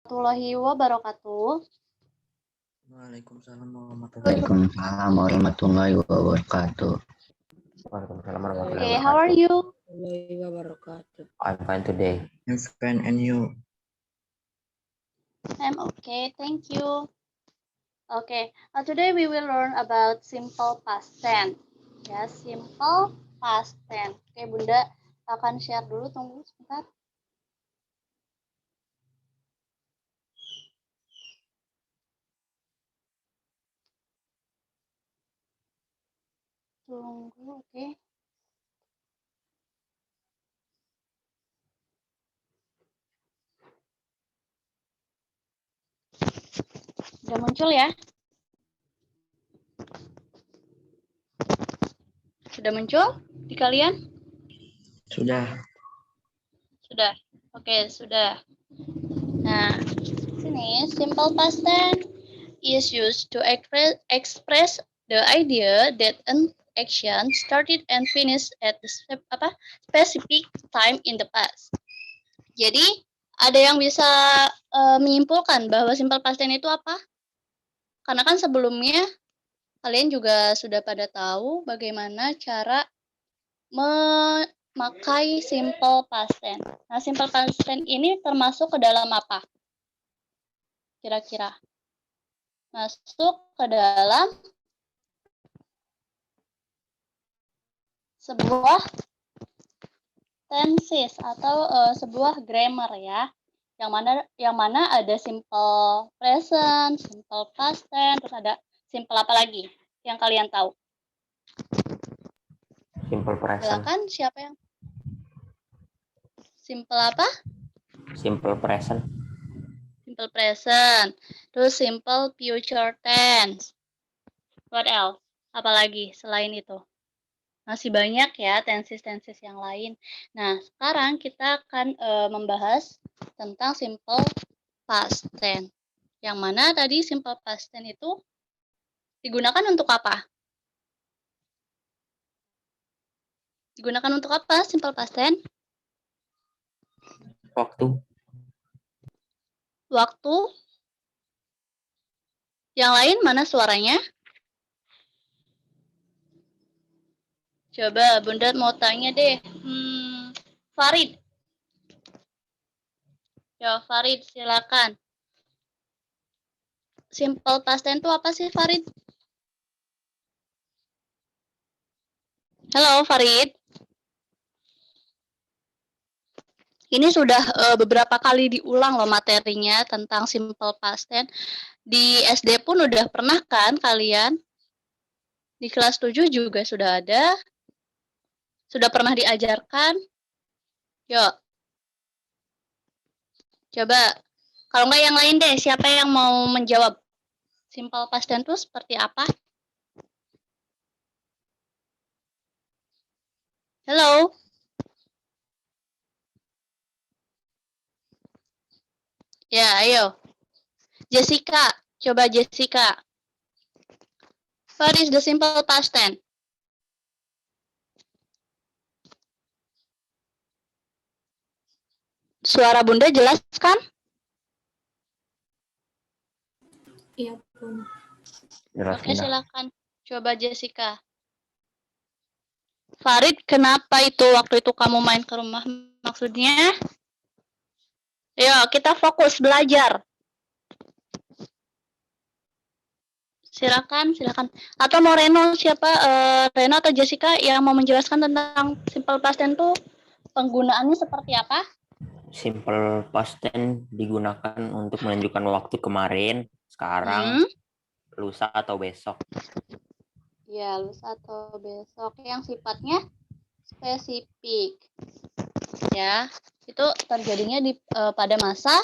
Warahmatullahi wabarakatuh. Waalaikumsalam warahmatullahi wabarakatuh. Waalaikumsalam warahmatullahi Okay, wabarakatuh. how are you? I'm fine today. I'm fine and you? I'm okay, thank you. Okay, today we will learn about simple past tense. Ya, simple past tense. Oke, Bunda akan share dulu, tunggu sebentar. Tunggu, oke. Sudah muncul ya? Sudah muncul di kalian? Sudah. Sudah. Oke, sudah. Nah, sini simple past tense is used to express the idea that an action started and finished at the specific time in the past. Jadi, ada yang bisa menyimpulkan bahwa simple past tense itu apa? Karena kan sebelumnya kalian juga sudah pada tahu bagaimana cara memakai simple past tense. Nah, simple past tense ini termasuk ke dalam apa? Kira-kira masuk ke dalam sebuah tenses atau sebuah grammar ya. Yang mana ada simple present, simple past tense, terus ada simple apa lagi yang kalian tahu? Simple present. Silakan, siapa yang simple apa? Simple present. Simple present. Terus simple future tense. What else? Apalagi selain itu? Masih banyak ya tenses-tenses yang lain. Nah, sekarang kita akan membahas tentang simple past tense. Yang mana tadi simple past tense itu digunakan untuk apa? Digunakan untuk apa simple past tense? Waktu. Waktu. Yang lain mana suaranya? Coba Bunda mau tanya deh. Farid. Ya, Farid silakan. Simple past tense itu apa sih, Farid? Halo, Farid. Ini sudah beberapa kali diulang loh materinya tentang simple past tense. Di SD pun udah pernah kan kalian? Di kelas 7 juga sudah ada. Sudah pernah diajarkan? Yuk. Coba. Kalau nggak yang lain deh, siapa yang mau menjawab? Simple past tense itu seperti apa? Halo? Ya, ayo. Jessica. Coba Jessica. What is the simple past tense? Suara Bunda jelas kan? Iya, Bun. Oke, silakan. Coba Jessica. Farid, kenapa itu waktu itu kamu main ke rumah? Maksudnya? Yuk, kita fokus belajar. Silakan, silakan. Atau mau Reno, siapa? Reno atau Jessica yang mau menjelaskan tentang simple past tense itu penggunaannya seperti apa? Simple past tense digunakan untuk menunjukkan waktu kemarin, sekarang, lusa atau besok. Ya, lusa atau besok yang sifatnya spesifik. Ya, itu terjadinya pada masa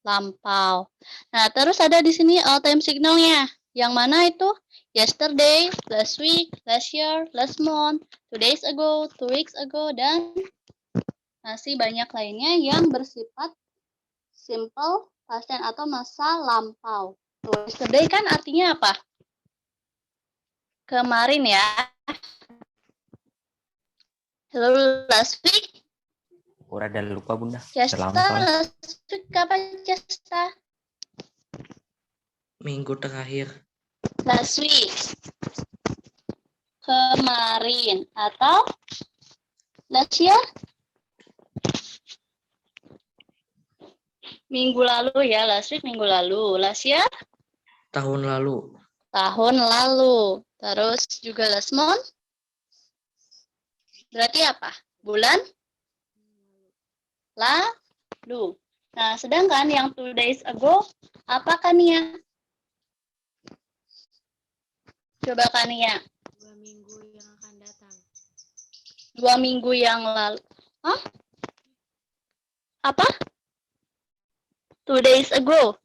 lampau. Nah, terus ada di sini time signalnya. Yang mana itu? Yesterday, last week, last year, last month, 2 days ago, 2 weeks ago, dan masih banyak lainnya yang bersifat simple past tense atau masa lampau. Tuh, yesterday kan artinya apa? Kemarin ya. Hello, last week. Udah lupa Bunda. Cesta, Udah lama soalnya. last week kapan Cesta? Minggu terakhir. Last week. Kemarin. Atau last year? Minggu lalu ya, last week minggu lalu. Last year? Tahun lalu. Tahun lalu. Terus juga last month? Berarti apa? Bulan? Lalu. Nah, sedangkan yang 2 days ago, apa Kania? Coba Kania. 2 minggu yang akan datang. 2 minggu yang lalu. Hah? Apa? 2 days ago.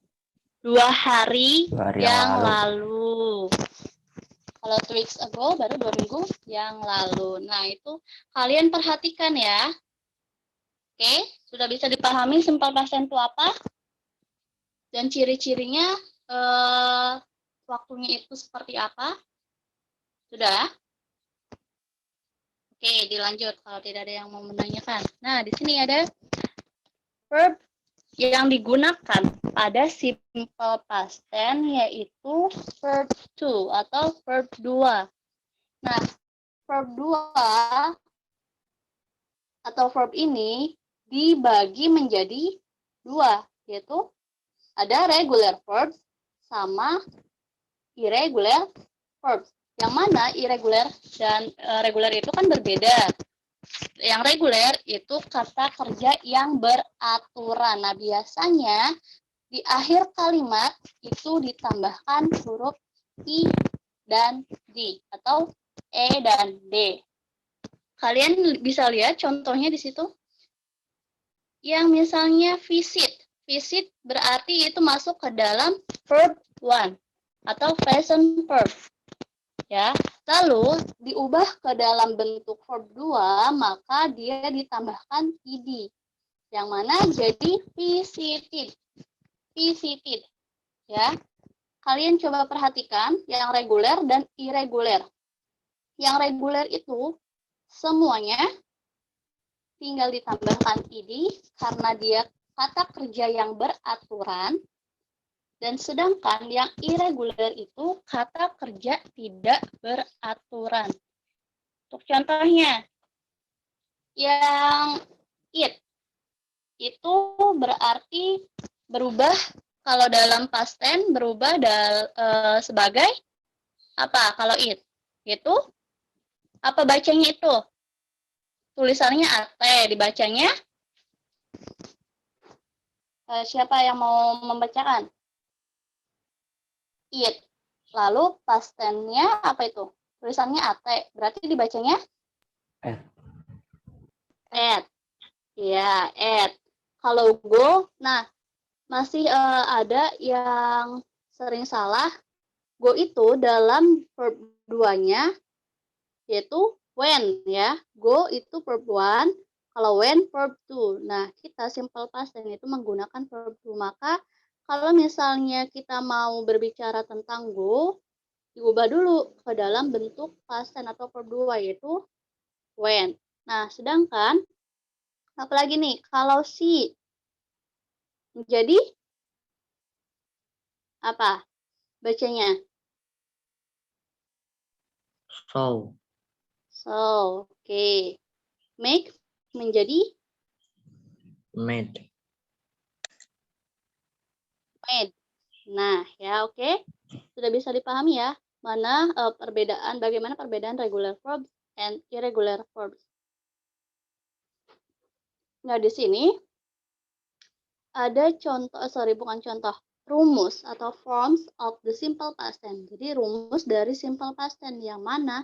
2 hari, 2 hari yang lalu. Kalau 2 weeks ago, baru 2 minggu yang lalu. Nah, itu kalian perhatikan ya. Oke, sudah bisa dipahami simple past tense itu apa? Dan ciri-cirinya waktunya itu seperti apa? Sudah? Oke, dilanjut kalau tidak ada yang mau menanyakan. Nah, di sini ada verb yang digunakan pada simple past tense yaitu verb to atau verb 2. Nah, verb 2 atau verb ini dibagi menjadi 2, yaitu ada regular verbs sama irregular verbs. Yang mana irregular dan regular itu kan berbeda. Yang reguler itu kata kerja yang beraturan. Nah, biasanya di akhir kalimat itu ditambahkan huruf I dan D atau E dan D. Kalian bisa lihat contohnya di situ. Yang misalnya visit. Visit berarti itu masuk ke dalam verb 1 atau present verb. Ya, lalu diubah ke dalam bentuk verb 2, maka dia ditambahkan id. Yang mana jadi visited. Visited. Ya. Kalian coba perhatikan yang reguler dan irregular. Yang reguler itu semuanya tinggal ditambahkan id karena dia kata kerja yang beraturan. Dan sedangkan yang irregular itu kata kerja tidak beraturan. Untuk contohnya, yang it itu berarti berubah kalau dalam past tense berubah sebagai apa? Kalau it itu apa bacanya itu? Tulisannya ate, dibacanya siapa yang mau membacakan? It. Lalu past tense-nya apa itu? Tulisannya ate. Berarti dibacanya? At. Ya, at. Kalau go, nah masih ada yang sering salah. Go itu dalam verb 2-nya yaitu when ya. Go itu verb 1, kalau when verb 2. Nah, kita simple past tense itu menggunakan verb 2. Maka kalau misalnya kita mau berbicara tentang go, diubah dulu ke dalam bentuk past tense atau verb 2 yaitu when. Nah, sedangkan apalagi nih kalau si jadi apa bacanya? So. So, oke. Make menjadi Made. made. Nah, ya oke. Sudah bisa dipahami ya mana bagaimana perbedaan regular verbs and irregular verbs. Nah, di sini ada rumus atau forms of the simple past tense. Jadi rumus dari simple past tense yang mana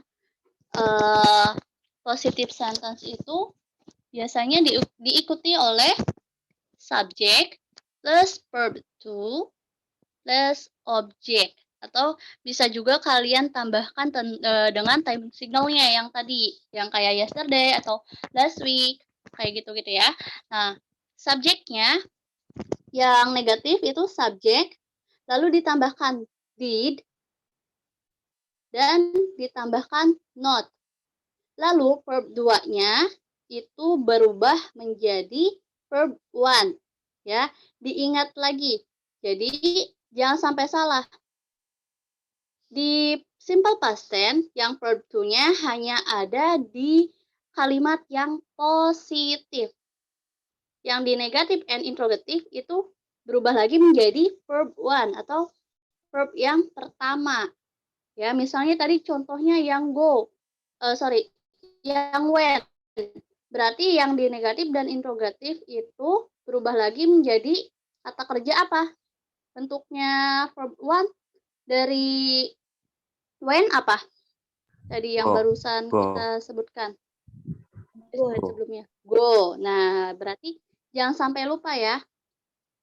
positive sentence itu biasanya diikuti oleh subject plus verb to plus object. Atau bisa juga kalian tambahkan dengan time signalnya yang tadi, yang kayak yesterday atau last week, kayak gitu-gitu ya. Nah, subjeknya yang negatif itu subject, lalu ditambahkan did, dan ditambahkan not. Lalu verb 2-nya itu berubah menjadi verb one. Ya, diingat lagi. Jadi jangan sampai salah. Di simple past tense yang verb to-nya hanya ada di kalimat yang positif. Yang di negatif and interrogative itu berubah lagi menjadi verb one atau verb yang pertama. Ya, misalnya tadi contohnya yang yang went. Berarti yang di negatif dan interrogatif itu berubah lagi menjadi kata kerja apa? Bentuknya verb one dari when apa? Tadi yang barusan kita sebutkan. Sebelumnya. Go. Nah, berarti jangan sampai lupa ya.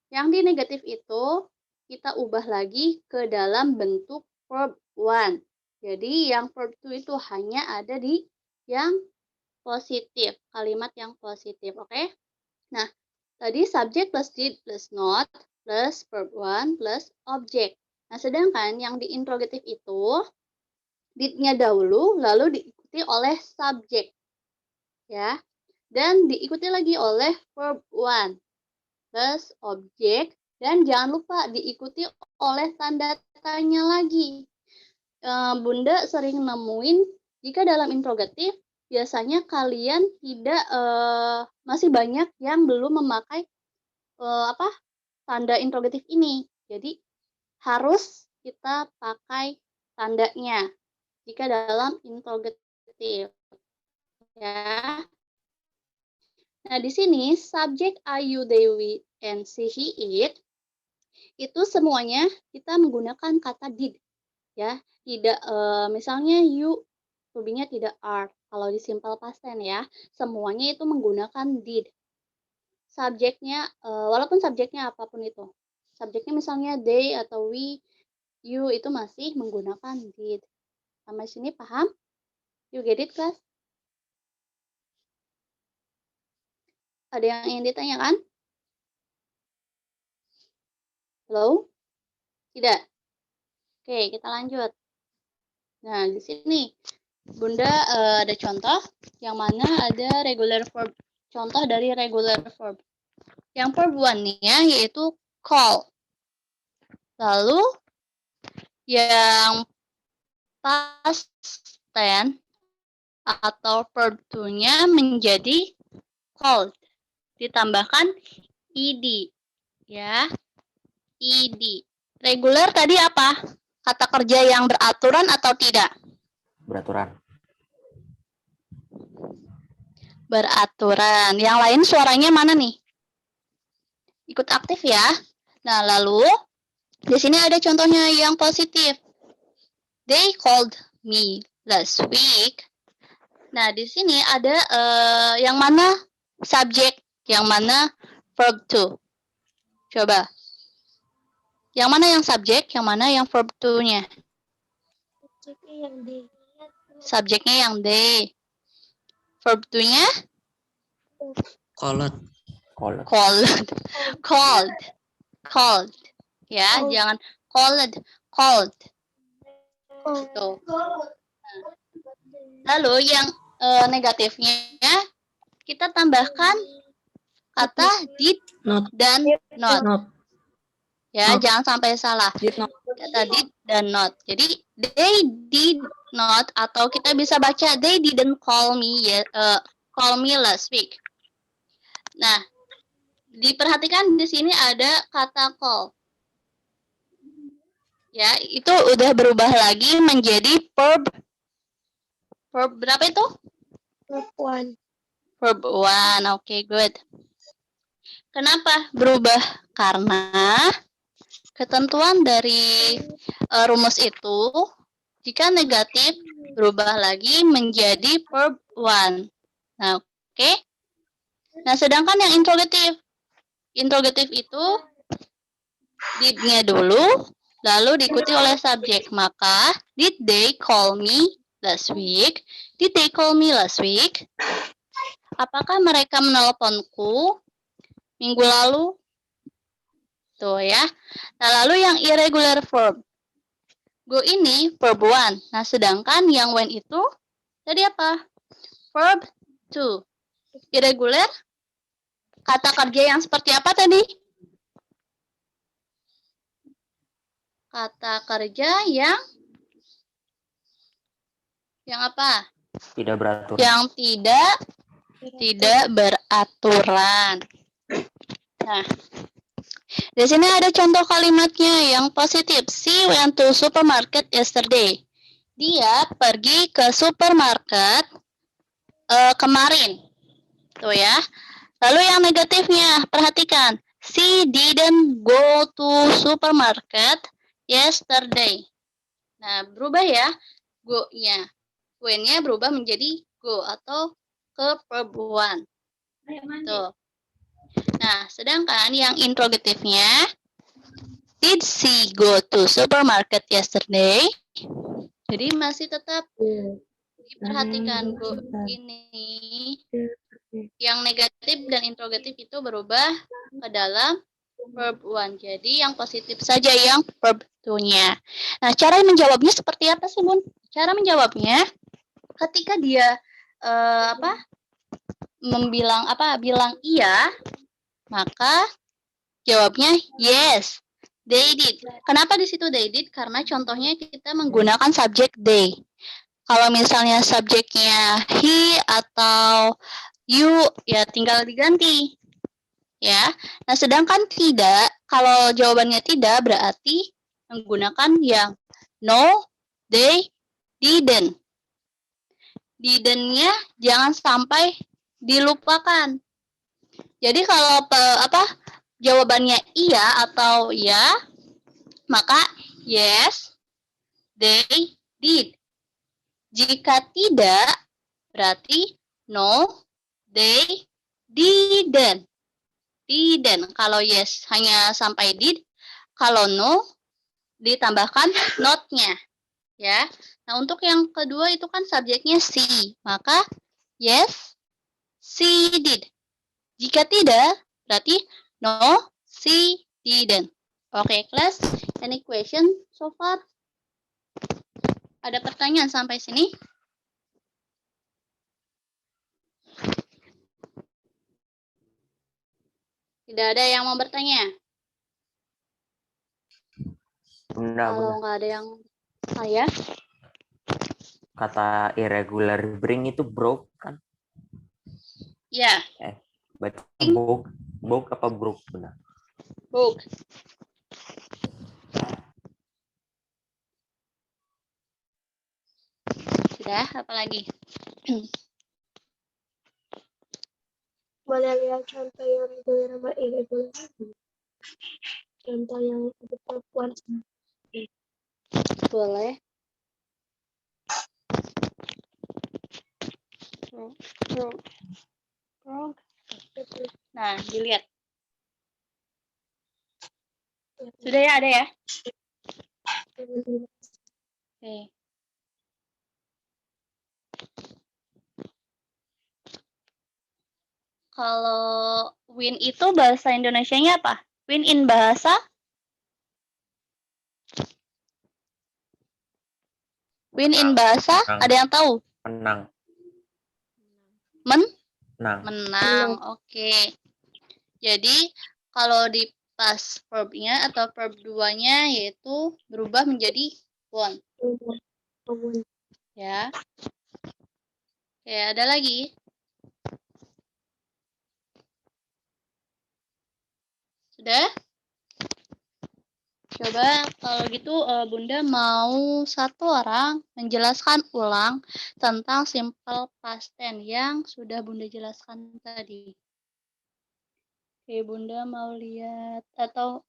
Yang di negatif itu kita ubah lagi ke dalam bentuk verb one. Jadi yang verb to itu hanya ada di yang positif, kalimat yang positif, oke? Nah, tadi subject plus did plus not plus verb one plus object. Nah, sedangkan yang di interrogative itu did-nya dahulu lalu diikuti oleh subject. Ya. Dan diikuti lagi oleh verb one plus object dan jangan lupa diikuti oleh tanda tanya lagi. Bunda sering nemuin jika dalam interrogatif biasanya kalian tidak masih banyak yang belum memakai tanda interrogatif ini. Jadi harus kita pakai tandanya jika dalam interrogatif. Ya. Nah, di sini subjek I, you, they, we, and she, he, it itu semuanya kita menggunakan kata did. Ya, tidak misalnya you to-be-nya tidak are. Kalau di simple past tense ya, semuanya itu menggunakan did. Subjeknya walaupun subjeknya apapun itu. Subjeknya misalnya they atau we, you itu masih menggunakan did. Sampai sini paham? You get it, class? Ada yang ingin ditanyakan? Halo? Tidak? Oke, kita lanjut. Nah, di sini Bunda ada contoh yang mana ada regular verb. Contoh dari regular verb. Yang verb one-nya yaitu call. Lalu yang past tense atau verb to-nya menjadi called. Ditambahkan ed. Ya. Ed. Regular tadi apa? Kata kerja yang beraturan atau tidak? Beraturan. Beraturan. Yang lain suaranya mana nih? Ikut aktif ya. Nah, lalu di sini ada contohnya yang positif. They called me last week. Nah, di sini ada yang mana subjek, yang mana verb to. Coba. Yang mana yang subjek, yang mana yang verb to-nya? Subjeknya yang they. Verb to-nya? Called. Called. Ya, jangan called. Gitu. Lalu yang negatifnya kita tambahkan kata did dan not. Ya, jangan sampai salah. Kata did dan not. Jadi they did not atau kita bisa baca they didn't call me last week. Nah, diperhatikan di sini ada kata call. Ya, itu udah berubah lagi menjadi verb berapa itu? Verb one. Verb one. Oke, good. Kenapa berubah? Karena ketentuan dari rumus itu jika negatif berubah lagi menjadi verb one. Nah, oke. Nah, sedangkan yang interrogatif itu did-nya dulu lalu diikuti oleh subjek. Maka did they call me last week? Did they call me last week? Apakah mereka menelponku minggu lalu? Tuh ya. Nah, lalu yang irregular verb. Go ini verb one. Nah, sedangkan yang when itu tadi apa? Verb two. Irregular? Kata kerja yang seperti apa tadi? Kata kerja yang apa? Tidak beraturan. Yang tidak beraturan. Nah, di sini ada contoh kalimatnya yang positif. She went to supermarket yesterday. Dia pergi ke supermarket kemarin. Tuh ya. Lalu yang negatifnya, perhatikan. She didn't go to supermarket yesterday. Nah, berubah ya. Go-nya. When-nya berubah menjadi go atau ke verb one. Tuh. Nah, sedangkan yang interrogatifnya, did she go to supermarket yesterday? Jadi masih tetap diperhatikan go ini. Yang negatif dan interrogatif itu berubah ke dalam verb one. Jadi yang positif saja yang verb two-nya. Nah, cara menjawabnya seperti apa sih, Bun? Cara menjawabnya ketika dia bilang iya, maka jawabnya yes. They did. Kenapa di situ they did? Karena contohnya kita menggunakan subjek they. Kalau misalnya subjeknya he atau you, ya tinggal diganti. Ya. Nah, sedangkan tidak, kalau jawabannya tidak berarti menggunakan yang no, they didn't. Didn't-nya jangan sampai dilupakan. Jadi kalau jawabannya iya atau ya, maka yes, they did. Jika tidak, berarti no, they didn't. Didn't. Kalau yes hanya sampai did, kalau no ditambahkan not-nya. Ya. Nah, untuk yang kedua itu kan subjeknya she, maka yes, she did. Jika tidak, berarti no, she didn't. Oke, class. Any question so far? Ada pertanyaan sampai sini? Tidak ada yang mau bertanya? Kalau nggak ada yang saya? Kata irregular bring itu broke kan? Ya. Baca broke apa broke benar? Broke. Sudah, apa lagi? Boleh lihat contoh yang regular sama irregular. Contoh yang perempuan. Boleh. Nah, dilihat. Sudah ya, ada ya? Oke. Kalau win itu bahasa Indonesianya apa? Win in bahasa? Win in bahasa, Menang. ada yang tahu? Menang. Menang. Menang. Oke. Jadi kalau di past verb-nya atau verb 2-nya yaitu berubah menjadi won. Ya. Oke, ada lagi? Sudah? Coba kalau gitu Bunda mau satu orang menjelaskan ulang tentang simple past tense yang sudah Bunda jelaskan tadi. Oke, Bunda mau lihat atau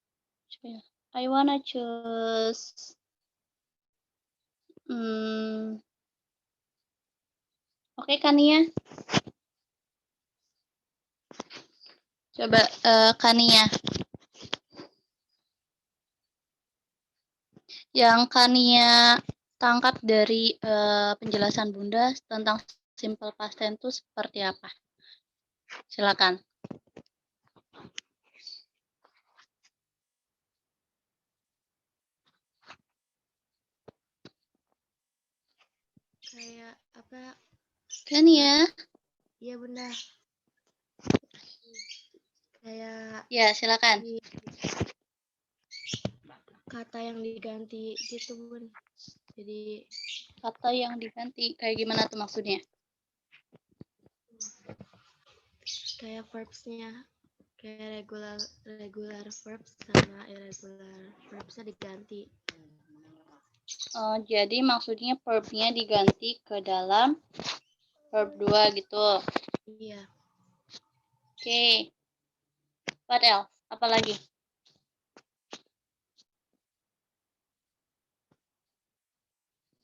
I wanna choose. Oke, Kania. Coba Kania. Yang Kania tangkap dari penjelasan Bunda tentang simple past tense itu seperti apa? Silakan. Kayak apa? Kania. Iya Bunda. Kayak Ya, silakan. di kata yang diganti gitu, Bun. Jadi Kata yang diganti kayak gimana tuh maksudnya? kayak verbs-nya, kayak regular verbs sama irregular verbs-nya diganti. Jadi maksudnya verb-nya diganti ke dalam verb 2 gitu. Iya. Oke. What else? Apa lagi?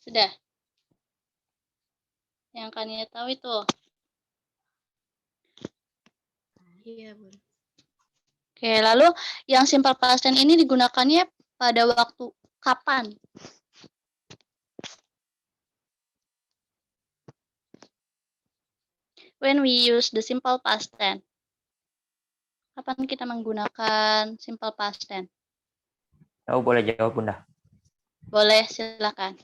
Sudah. Yang kalian tahu itu. Iya, Bun. Oke, lalu yang simple past tense ini digunakannya pada waktu kapan? When we use the simple past tense. Kapan kita menggunakan simple past tense? Oh, boleh jawab, Bunda. Boleh, silakan.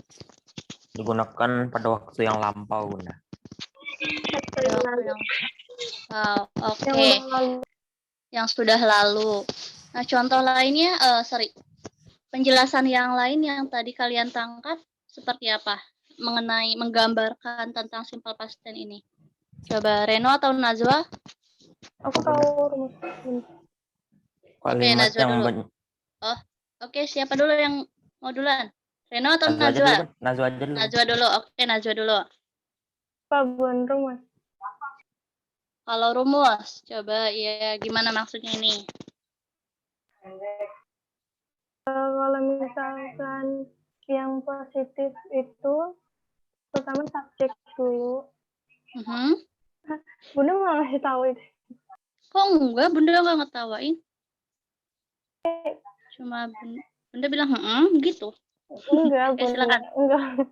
Digunakan pada waktu yang lampau, Bunda. Pada waktu yang oke. Yang udah lalu. Yang sudah lalu. Nah, contoh lainnya, penjelasan yang lain yang tadi kalian tangkap seperti apa? Mengenai menggambarkan tentang simple past tense ini. Coba Reno atau Najwa? Aku tahu rumus. Kalimat Najwa yang dulu. Oke, siapa dulu yang mau duluan? Reno atau Najwa aja dulu, Najwa? kan? Najwa aja dulu. Najwa dulu. Oke, Najwa dulu. Apa Bun rumus? Kalau rumus, coba ya gimana maksudnya ini? Kalau misalkan yang positif itu pertama subjek dulu. Bunda nggak ngasih tahu itu. Kok enggak? Bunda nggak ngetawain. Cuma Bunda bilang, gitu. Enggak, Bunda. Silakan. Enggak.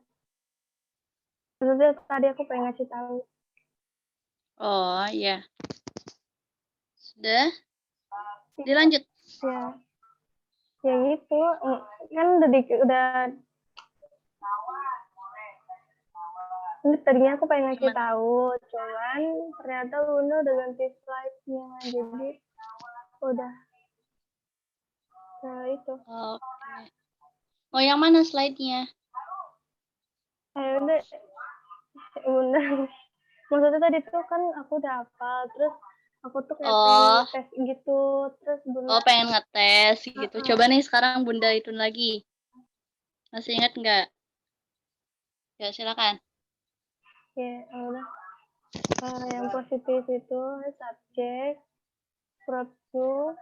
Maksudnya tadi aku pengen ngasih tahu. Oh, iya. Sudah? Dilanjut. Ya. Ya gitu. Kan udah ini tadinya aku pengen ngasih Gimana? tahu, cuman ternyata Bunda udah ganti slide-nya, jadi udah itu. Oke. Oh, yang mana slide-nya? Udah, Bunda. Maksudnya tadi tuh kan aku udah hafal, terus aku tuh kayak pengen tes gitu, terus Bunda. Oh, pengen ngetes gitu. Coba nih sekarang Bunda hitun lagi. Masih ingat nggak? Ya, silakan. Ya, udah. Yang positif itu subjek, verb to,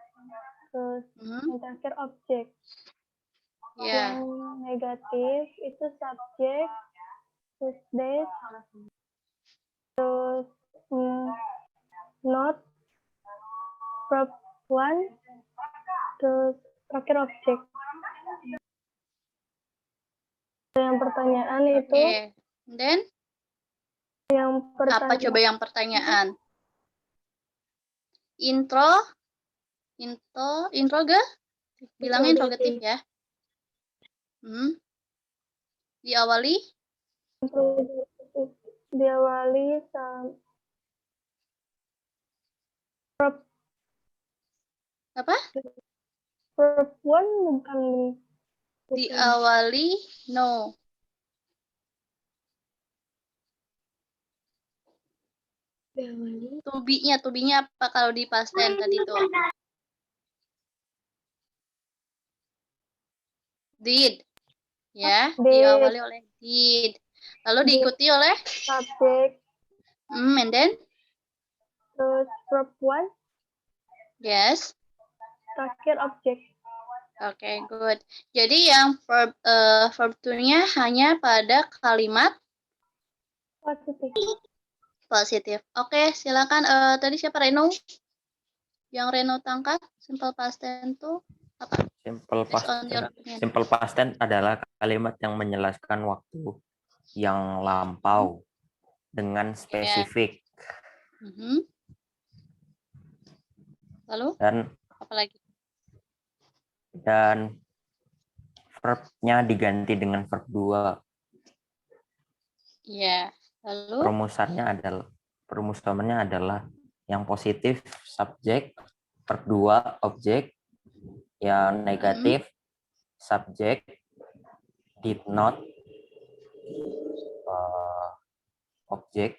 terus yang terakhir objek. Ya. Yang negatif itu subjek, terus date, terus not, verb one, terus terakhir objek. Yang pertanyaan itu. Oke. Then? Yang apa coba yang pertanyaan? Intro ga? Bilangnya interrogatif ya. Diawali? Diawali sama verb. Apa? Verb one bukan. Diawali no. To-be-nya apa kalau di past tense tadi tuh? Did. Ya, diawali oleh did. Lalu diikuti oleh subjek. And then? Terus verb one. Yes. Terakhir objek. Oke, good. Jadi yang verb 2-nya hanya pada kalimat positif. Oke, silakan. Tadi siapa Reno? Yang Reno tangkap simple past tense itu apa? Simple past tense adalah kalimat yang menjelaskan waktu yang lampau dengan spesifik. Lalu? Dan apa lagi? Dan verb-nya diganti dengan verb 2. Iya. Lalu? Perumusannya adalah yang positif subjek, verb 2 objek. Yang negatif subject, did not objek.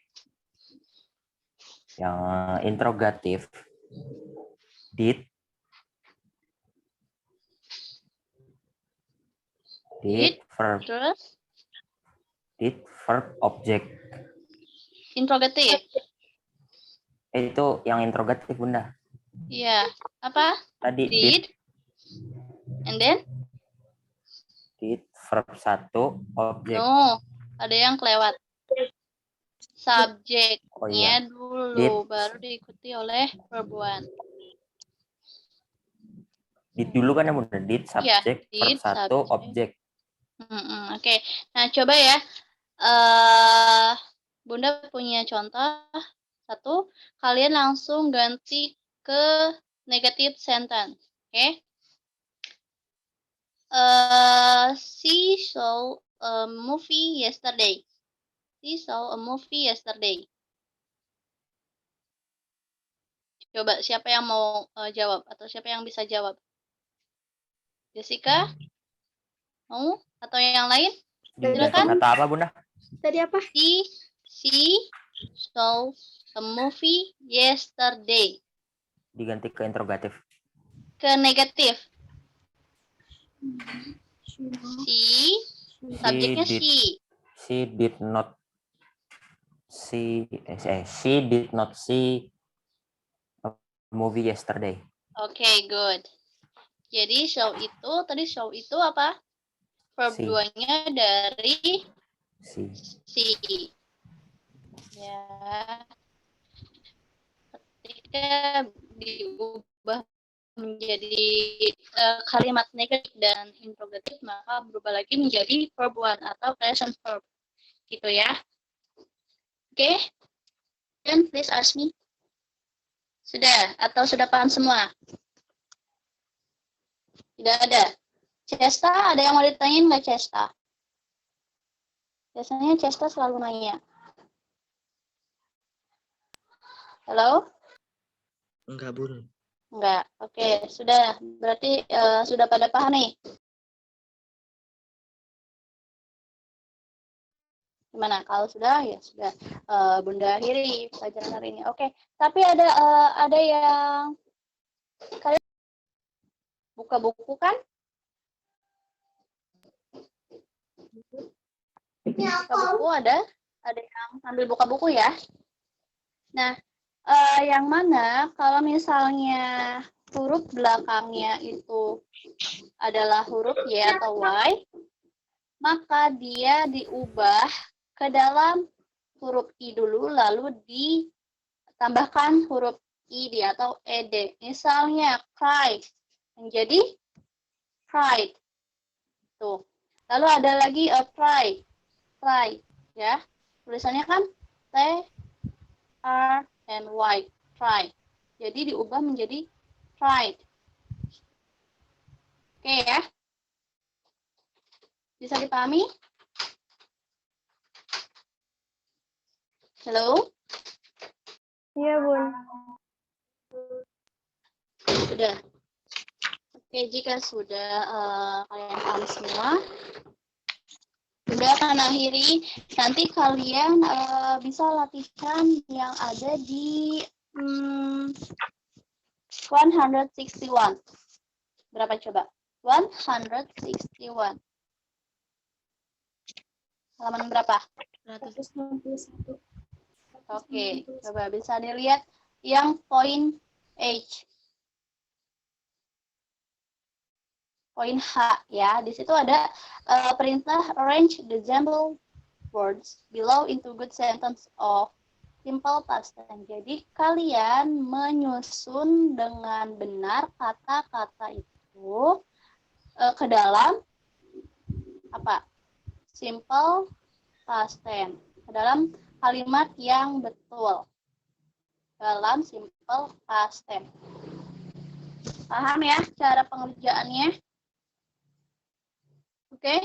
Yang interrogatif did verb Terus objek. interrogatif. Itu yang interrogatif Bunda. Iya. Apa? Tadi Did. And then? did verb 1 objek. No. Ada yang kelewat. Subjeknya Oh iya. dulu. Did. Baru diikuti oleh verb 1. Did dulu kan yang Bunda. Did subjek did, verb 1 subject. objek. Oke. Nah, coba ya. Bunda punya contoh. 1. Kalian langsung ganti ke negative sentence. Oke. She saw a movie yesterday. She saw a movie yesterday. Coba siapa yang mau jawab atau siapa yang bisa jawab? Jessica? Mau? Atau yang lain? Silakan. Kata apa Bunda? Tadi apa? She saw a movie yesterday. Diganti ke interrogatif. Ke negatif. Subjeknya she. She did not see a movie yesterday. Oke, good. Jadi show itu apa? Verb See. 2-nya dari See. Ya. Ketika diubah menjadi kalimat negatif dan interrogatif, maka berubah lagi menjadi verb 1 atau present verb. Gitu ya. Oke. Then please ask me. Sudah atau sudah paham semua? Tidak ada. Cesta, ada yang mau ditanyain nggak Cesta? Biasanya Cesta selalu nanya. Halo? Enggak, Bun. Enggak. Oke, sudah. Berarti sudah pada paham nih. Gimana? Kalau sudah, ya sudah. Bunda akhiri pelajaran hari ini. Oke. Tapi ada yang kalian buka buku kan? Buka buku ada yang sambil buka buku ya. Nah, yang mana kalau misalnya huruf belakangnya itu adalah huruf Y atau Y, maka dia diubah ke dalam huruf I dulu, lalu ditambahkan huruf ID atau ED. Misalnya, cry menjadi cried. Tuh. Lalu ada lagi try, ya. Tulisannya kan T, R, and Y, try. Jadi diubah menjadi tried. Oke ya. Bisa dipahami? Halo? Iya, Bun. Sudah. Oke, jika sudah kalian paham semua, Bunda akan akhiri. Nanti kalian bisa latihan yang ada di 161. Berapa coba? 161. Halaman berapa? 161. Oke, coba bisa dilihat yang poin H. Poin H ya. Di situ ada perintah arrange the jumbled words below into good sentence of simple past tense. Jadi kalian menyusun dengan benar kata-kata itu ke dalam apa? Simple past tense. Ke dalam kalimat yang betul. Dalam simple past tense. Paham ya cara pengerjaannya? Oke.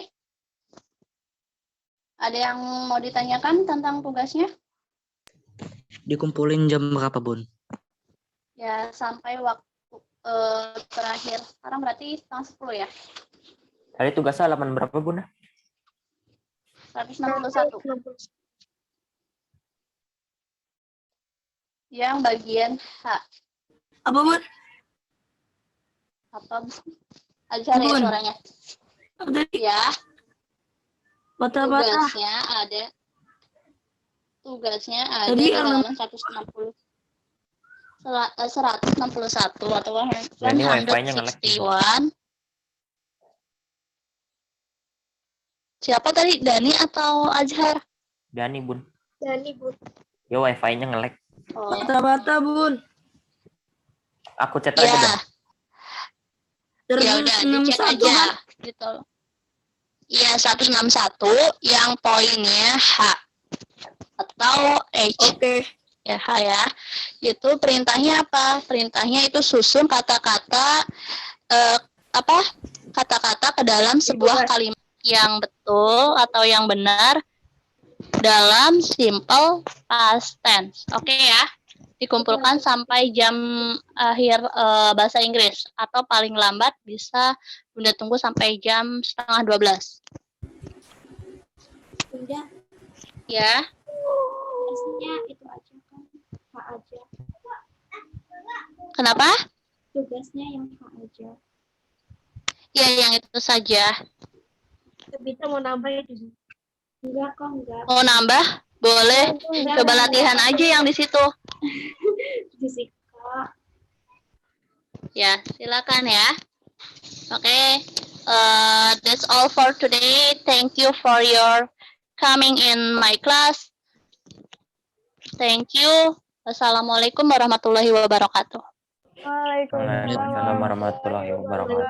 Ada yang mau ditanyakan tentang tugasnya? Dikumpulin jam berapa, Bun? Ya, sampai waktu terakhir. Sekarang berarti setengah 10 ya. Tadi tugasnya halaman berapa, Bunda? 161. Yang bagian H. Apa, Bun? Apa? Ajar ya Bun. suaranya. Apa tadi? Ya, Patah-patah. tugasnya ada Tadi di halaman- halaman 161 atau Dan ini wifi-nya nge-lag. 161. Siapa tadi? Dani atau Azhar? Dani, Bun. Dani, Bun. Ya wifi-nya nge-lag. Oh, Patah-patah, Bun. Aku chat aja ya. dah. Ya udah, dicek 161 aja kan? gitu. Iya, 161 yang poinnya H atau H. Oke. Ya, H ya. Itu perintahnya apa? Perintahnya itu susun kata-kata kata-kata ke dalam sebuah kalimat yang betul atau yang benar dalam simple past tense. Oke ya. Dikumpulkan sampai jam akhir bahasa Inggris atau paling lambat bisa Bunda tunggu sampai jam 11:30. Bunda, Ya. tugasnya itu aja kan. H aja. Kenapa? Tugasnya yang H aja. Ya, yang itu saja. Kita mau nambah itu. Enggak kok, enggak. Mau nambah? Boleh. Enggak, Coba enggak, latihan enggak. aja yang di situ. Fisika. Ya, silakan ya. Oke, that's all for today. Thank you for your coming in my class. Thank you. Wassalamualaikum warahmatullahi wabarakatuh. Waalaikumsalam Waalaikumsalam warahmatullahi wabarakatuh.